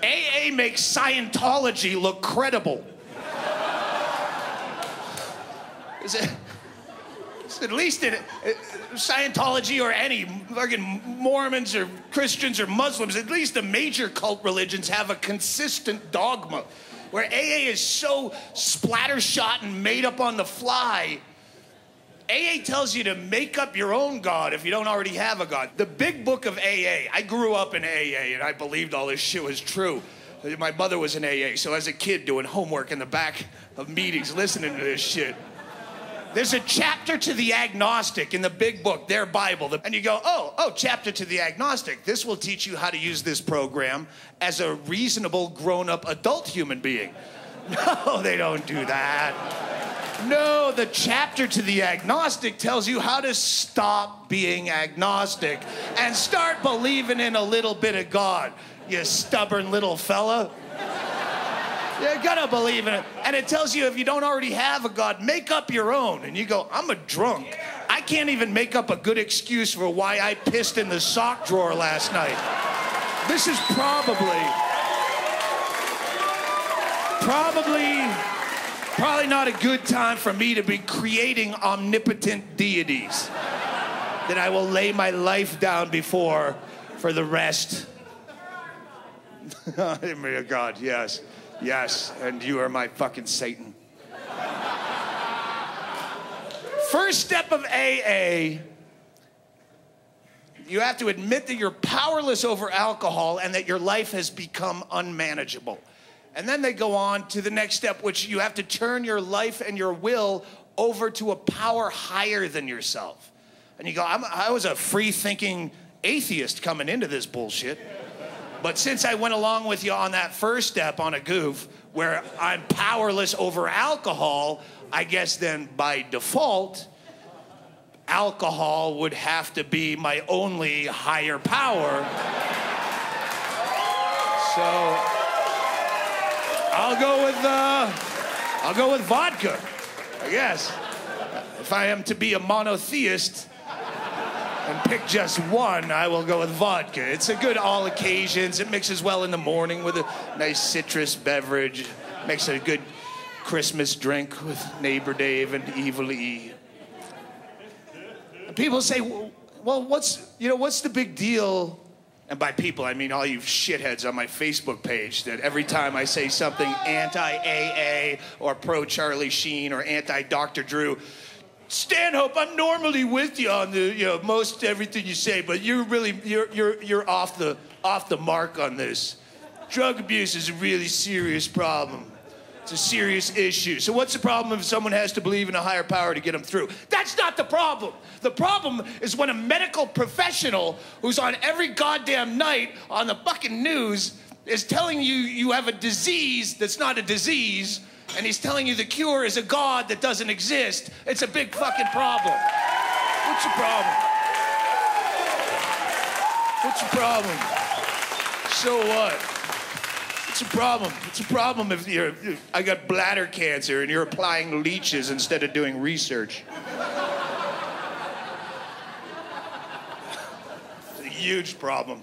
AA makes Scientology look credible. At least in Scientology or any fucking Mormons or Christians or Muslims, at least the major cult religions have a consistent dogma. Where AA is so splattershot and made up on the fly, AA tells you to make up your own God if you don't already have a God. The big book of AA, I grew up in AA and I believed all this shit was true. My mother was in AA, so as a kid doing homework in the back of meetings, listening to this shit. There's a chapter to the agnostic in the big book, their Bible. And you go, oh, chapter to the agnostic. This will teach you how to use this program as a reasonable, grown-up adult human being. No, they don't do that. No, the chapter to the agnostic tells you how to stop being agnostic and start believing in a little bit of God, you stubborn little fella. You gotta believe in it. And it tells you if you don't already have a God, make up your own. And you go, I'm a drunk. I can't even make up a good excuse for why I pissed in the sock drawer last night. This is probably not a good time for me to be creating omnipotent deities that I will lay my life down before for the rest. Oh, God, yes. Yes, and you are my fucking Satan. First step of AA, you have to admit that you're powerless over alcohol and that your life has become unmanageable. And then they go on to the next step, which you have to turn your life and your will over to a power higher than yourself. And you go, I was a free-thinking atheist coming into this bullshit. But since I went along with you on that first step on a goof, where I'm powerless over alcohol, I guess then by default, alcohol would have to be my only higher power. So I'll go with vodka, I guess. If I am to be a monotheist and pick just one, I will go with vodka. It's a good all occasions. It mixes well in the morning with a nice citrus beverage. Makes a good Christmas drink with Neighbor Dave and Evil E. People say, well, what's the big deal? And by people, I mean all you shitheads on my Facebook page that every time I say something anti-AA or pro-Charlie Sheen or anti-Dr. Drew, Stanhope, I'm normally with you on the, most everything you say, but you're off the mark on this. Drug abuse is a really serious problem. It's a serious issue. So what's the problem if someone has to believe in a higher power to get them through? That's not the problem. The problem is when a medical professional who's on every goddamn night on the fucking news is telling you you have a disease that's not a disease, and he's telling you the cure is a God that doesn't exist. It's a big fucking problem. What's your problem? What's your problem? So what? It's a problem. It's a problem if I got bladder cancer and you're applying leeches instead of doing research. It's a huge problem.